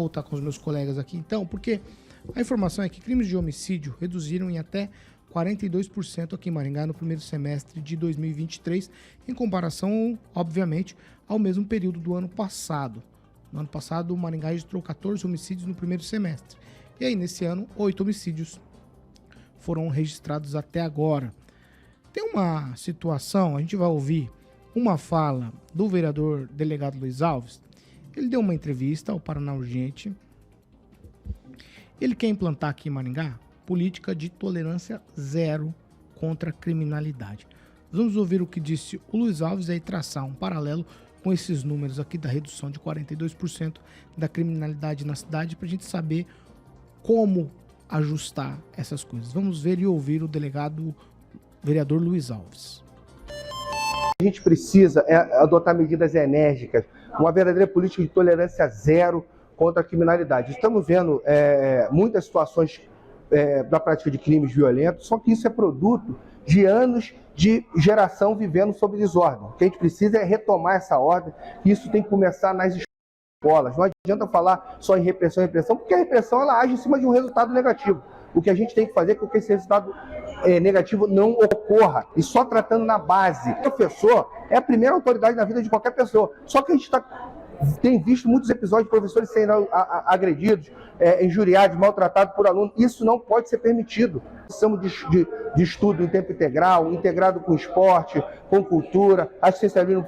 voltar com os meus colegas aqui, então, porque a informação é que crimes de homicídio reduziram em até 42% aqui em Maringá no primeiro semestre de 2023, em comparação, obviamente, ao mesmo período do ano passado. No ano passado, o Maringá registrou 14 homicídios no primeiro semestre. E aí, nesse ano, 8 homicídios foram registrados até agora. Tem uma situação, a gente vai ouvir uma fala do vereador delegado Luiz Alves. Ele deu uma entrevista ao Paraná Urgente. Ele quer implantar aqui em Maringá política de tolerância zero contra a criminalidade. Vamos ouvir o que disse o Luiz Alves e aí traçar um paralelo com esses números aqui da redução de 42% da criminalidade na cidade para a gente saber como ajustar essas coisas. Vamos ver e ouvir o delegado vereador Luiz Alves. A gente precisa adotar medidas enérgicas, uma verdadeira política de tolerância zero contra a criminalidade. Estamos vendo muitas situações da prática de crimes violentos, só que isso é produto de anos de geração vivendo sob desordem. O que a gente precisa é retomar essa ordem, e isso tem que começar nas escolas. Não adianta falar só em repressão, porque a repressão ela age em cima de um resultado negativo. O que a gente tem que fazer é que esse resultado negativo não ocorra, e só tratando na base. O professor é a primeira autoridade na vida de qualquer pessoa, só que a gente tem visto muitos episódios de professores sendo agredidos, injuriados, maltratados por alunos. Isso não pode ser permitido. Precisamos de estudo em tempo integral, integrado com esporte, com cultura, assistencialismo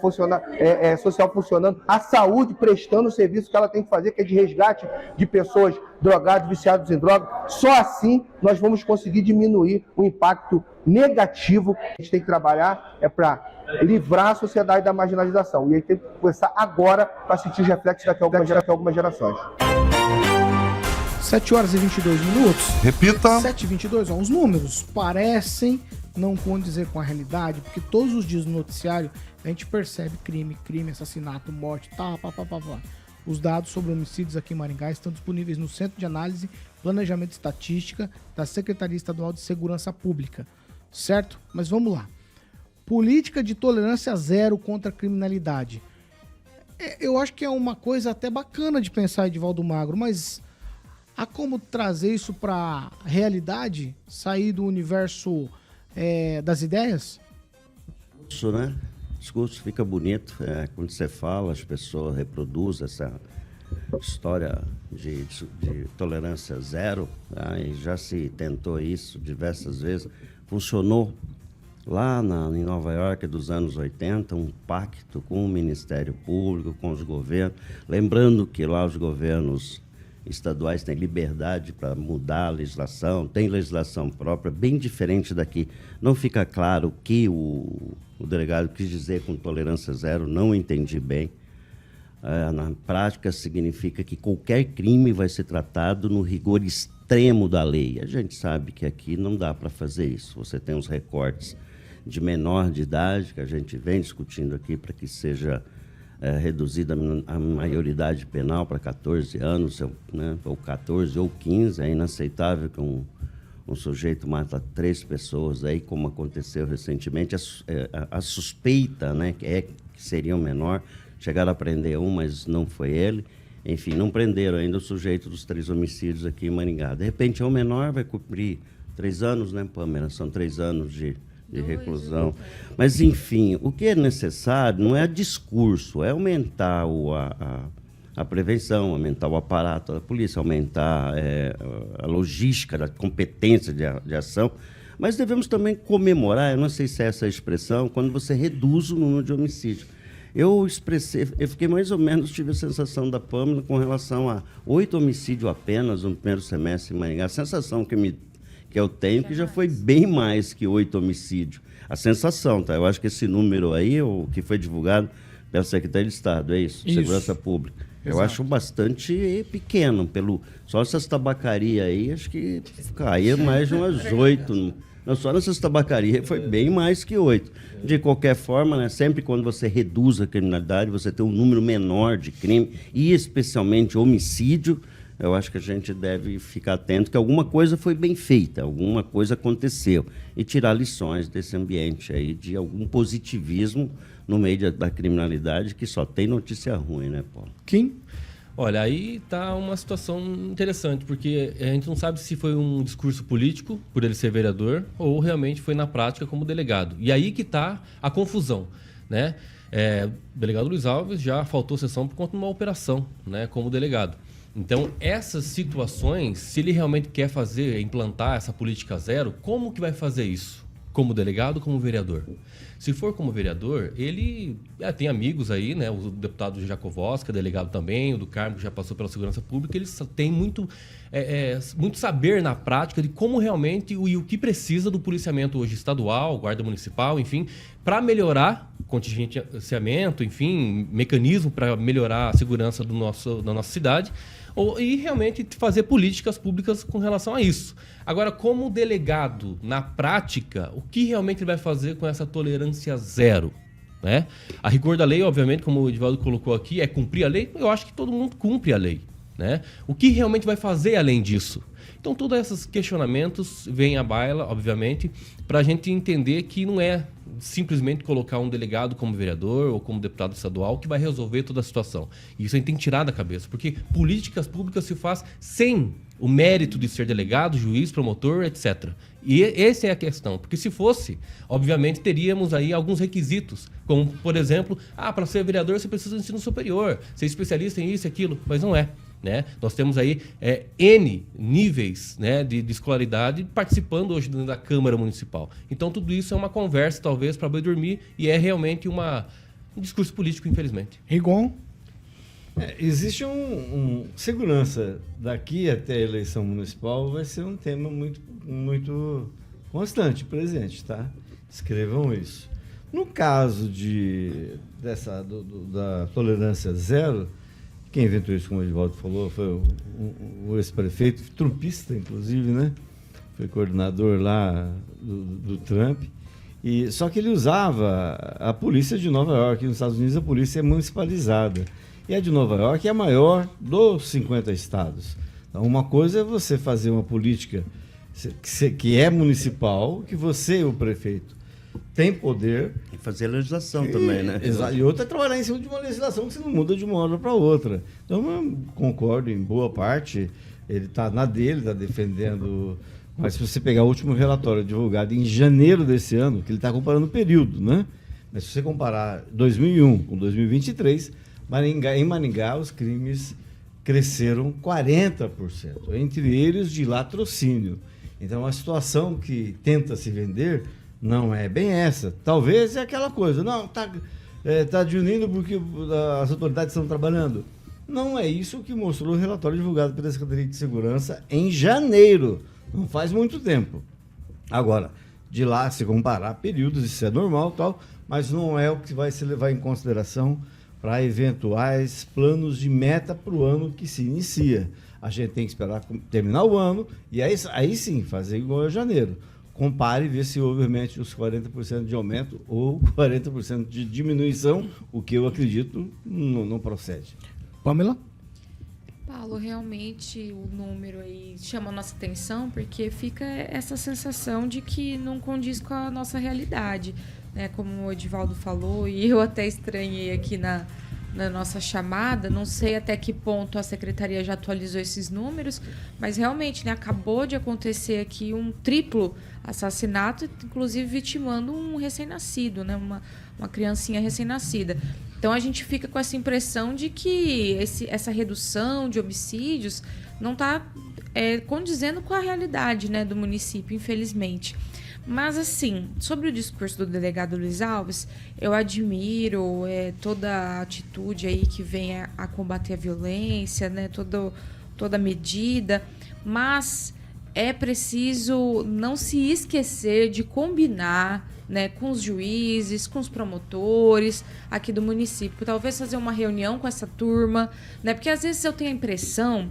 social funcionando, a saúde prestando o serviço que ela tem que fazer, que é de resgate de pessoas drogadas, viciadas em drogas. Só assim nós vamos conseguir diminuir o impacto negativo. A gente tem que trabalhar para livrar a sociedade da marginalização. E aí tem que começar agora para sentir os reflexos daqui a algumas gerações. 7 horas e 22 minutos. Repita. 7h22. Os números parecem não condizer com a realidade, porque todos os dias no noticiário a gente percebe crime, assassinato, morte, Os dados sobre homicídios aqui em Maringá estão disponíveis no Centro de Análise, Planejamento e Estatística da Secretaria Estadual de Segurança Pública, certo? Mas vamos lá. Política de tolerância zero contra a criminalidade. Eu acho que é uma coisa até bacana de pensar, Edivaldo Magro, mas há como trazer isso para a realidade? Sair do universo das ideias? Isso, né? O discurso fica bonito. Quando você fala, as pessoas reproduzem essa história de tolerância zero. Tá? E já se tentou isso diversas vezes. Funcionou lá em Nova York dos anos 80, um pacto com o Ministério Público, com os governos. Lembrando que lá os governos estaduais têm liberdade para mudar a legislação, tem legislação própria, bem diferente daqui. Não fica claro o que o delegado quis dizer com tolerância zero, não entendi bem. Na prática, significa que qualquer crime vai ser tratado no rigor extremo da lei. A gente sabe que aqui não dá para fazer isso. Você tem os recortes de menor de idade, que a gente vem discutindo aqui para que seja reduzida a maioridade penal para 14 anos, né, ou 14 ou 15. É inaceitável que um sujeito mata 3 pessoas, aí, como aconteceu recentemente. A suspeita, né, que seria o menor, chegaram a prender um, mas não foi ele. Enfim, não prenderam ainda o sujeito dos 3 homicídios aqui em Maringá. De repente, é o menor, vai cumprir 3 anos, né, Pâmela? São 3 anos de reclusão. Mas, enfim, o que é necessário não é discurso, é aumentar a prevenção, aumentar o aparato da polícia, aumentar a logística, a competência de ação. Mas devemos também comemorar, eu não sei se é essa a expressão, quando você reduz o número de homicídios. Eu fiquei mais ou menos, tive a sensação da Pâmela com relação a 8 homicídios apenas no primeiro semestre em Maringá. A sensação que eu tenho que já foi bem mais que 8 homicídios. A sensação, tá? Eu acho que esse número aí, o que foi divulgado pela Secretaria de Estado, é isso? Segurança Pública. Eu acho bastante pequeno. Só essas tabacarias aí, acho que caía mais de umas 8. Não, só nessas tabacarias foi bem mais que 8. De qualquer forma, né, sempre quando você reduz a criminalidade, você tem um número menor de crime, e especialmente homicídio, eu acho que a gente deve ficar atento que alguma coisa foi bem feita, alguma coisa aconteceu, e tirar lições desse ambiente aí, de algum positivismo no meio da criminalidade, que só tem notícia ruim, né, Paulo? Kim? Olha, aí está uma situação interessante, porque a gente não sabe se foi um discurso político, por ele ser vereador, ou realmente foi na prática como delegado. E aí que está a confusão, né? O delegado Luiz Alves já faltou sessão por conta de uma operação, né, como delegado. Então, essas situações, se ele realmente quer implantar essa política zero, como que vai fazer isso? Como delegado, como vereador? Se for como vereador, ele tem amigos aí, né? O deputado Jacovosca, delegado também, o do Carmo, que já passou pela segurança pública, eles têm muito saber na prática de como realmente e o que precisa do policiamento hoje estadual, guarda municipal, enfim, para melhorar contingenciamento, enfim, mecanismo para melhorar a segurança da nossa cidade, e realmente fazer políticas públicas com relação a isso. Agora, como delegado, na prática, o que realmente ele vai fazer com essa tolerância zero? Né? A rigor da lei, obviamente, como o Edivaldo colocou aqui, é cumprir a lei. Eu acho que todo mundo cumpre a lei. Né? O que realmente vai fazer além disso? Então, todos esses questionamentos vêm à baila, obviamente, para a gente entender que não é simplesmente colocar um delegado como vereador ou como deputado estadual que vai resolver toda a situação. Isso a gente tem que tirar da cabeça, porque políticas públicas se faz sem o mérito de ser delegado, juiz, promotor, etc. E essa é a questão, porque se fosse, obviamente teríamos aí alguns requisitos, como, por exemplo, para ser vereador você precisa de ensino superior, ser especialista em isso e aquilo, mas não é. Né? Nós temos aí N níveis, né, de escolaridade participando hoje da Câmara Municipal. Então, tudo isso é uma conversa, talvez, para boi dormir, e é realmente um discurso político, infelizmente. Rigon? Existe segurança daqui até a eleição municipal, vai ser um tema muito, muito constante, presente, tá? Escrevam isso. No caso da tolerância zero, quem inventou isso, como o Edivaldo falou, foi o ex-prefeito, trumpista, inclusive, né? Foi coordenador lá do Trump. Só que ele usava a polícia de Nova York. Nos Estados Unidos, a polícia é municipalizada. E a de Nova York é a maior dos 50 estados. Então, uma coisa é você fazer uma política que é municipal, que você, o prefeito, tem poder. E fazer legislação também, né? Exato. E outra é trabalhar em cima de uma legislação que você não muda de uma hora para outra. Então, eu concordo em boa parte. Ele está na dele, está defendendo. Mas se você pegar o último relatório divulgado em janeiro desse ano, que ele está comparando o período, né? Mas se você comparar 2001 com 2023, em Maringá os crimes cresceram 40%, entre eles de latrocínio. Então, a situação que tenta se vender não é bem essa. Talvez é aquela coisa, não, tá diminuindo porque as autoridades estão trabalhando. Não é isso que mostrou o relatório divulgado pela Secretaria de Segurança em janeiro. Não faz muito tempo. Agora, de lá, se comparar períodos, isso é normal, tal, mas não é o que vai se levar em consideração para eventuais planos de meta para o ano que se inicia. A gente tem que esperar terminar o ano e aí sim fazer igual a janeiro. Compare e vê se houve realmente os 40% de aumento ou 40% de diminuição, o que eu acredito não procede. Pamela? Paulo, realmente o número aí chama a nossa atenção porque fica essa sensação de que não condiz com a nossa realidade, né? Como o Edivaldo falou, e eu até estranhei aqui na nossa chamada, não sei até que ponto a Secretaria já atualizou esses números, mas realmente, né, acabou de acontecer aqui um triplo assassinato, inclusive vitimando um recém-nascido, né, uma criancinha recém-nascida. Então a gente fica com essa impressão de que essa redução de homicídios não está condizendo com a realidade, né, do município, infelizmente. Mas, assim, sobre o discurso do delegado Luiz Alves, eu admiro toda a atitude aí que vem a combater a violência, né, toda medida, mas é preciso não se esquecer de combinar, né, com os juízes, com os promotores aqui do município. Talvez fazer uma reunião com essa turma, né, porque às vezes eu tenho a impressão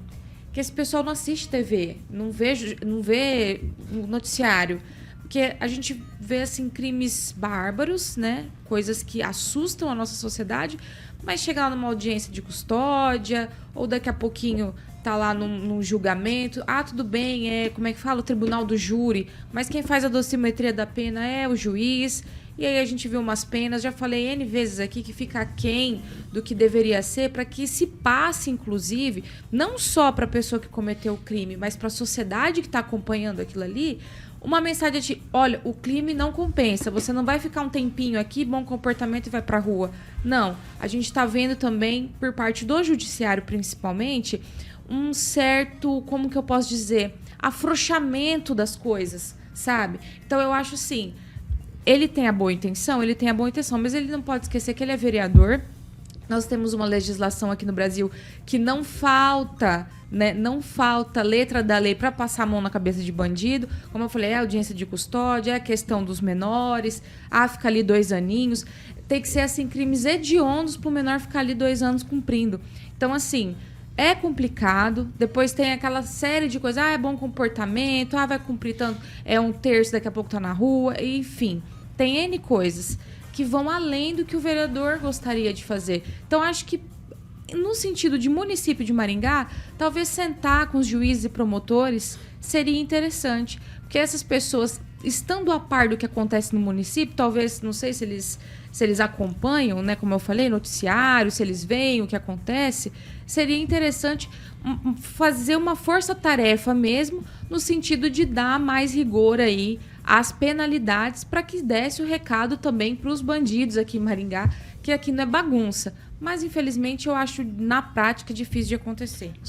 que esse pessoal não assiste TV, não vê o noticiário. Porque a gente vê assim, crimes bárbaros, né? Coisas que assustam a nossa sociedade, mas chega lá numa audiência de custódia, ou daqui a pouquinho tá lá num julgamento. Tudo bem, como é que fala? O tribunal do júri, mas quem faz a dosimetria da pena é o juiz. E aí a gente viu umas penas, já falei N vezes aqui, que fica aquém do que deveria ser, para que se passe, inclusive, não só para a pessoa que cometeu o crime, mas para a sociedade que está acompanhando aquilo ali, uma mensagem de, olha, o crime não compensa, você não vai ficar um tempinho aqui, bom comportamento e vai pra rua. Não, a gente está vendo também, por parte do judiciário principalmente, um certo, como que eu posso dizer, afrouxamento das coisas, sabe? Então eu acho assim, ele tem a boa intenção, mas ele não pode esquecer que ele é vereador. Nós temos uma legislação aqui no Brasil que não falta, né? Não falta letra da lei para passar a mão na cabeça de bandido. Como eu falei, é audiência de custódia, é a questão dos menores, fica ali 2 aninhos. Tem que ser assim, crimes hediondos para o menor ficar ali 2 anos cumprindo. Então, assim, é complicado. Depois tem aquela série de coisas, é bom comportamento, vai cumprir tanto, é 1/3, daqui a pouco tá na rua, enfim. Tem N coisas que vão além do que o vereador gostaria de fazer. Então, acho que, no sentido de município de Maringá, talvez sentar com os juízes e promotores seria interessante. Porque essas pessoas, estando a par do que acontece no município, talvez, não sei se eles acompanham, né, como eu falei, noticiário, se eles veem o que acontece, seria interessante fazer uma força-tarefa mesmo, no sentido de dar mais rigor aí às penalidades, para que desse o recado também para os bandidos aqui em Maringá, que aqui não é bagunça. Mas, infelizmente, eu acho, na prática, difícil de acontecer.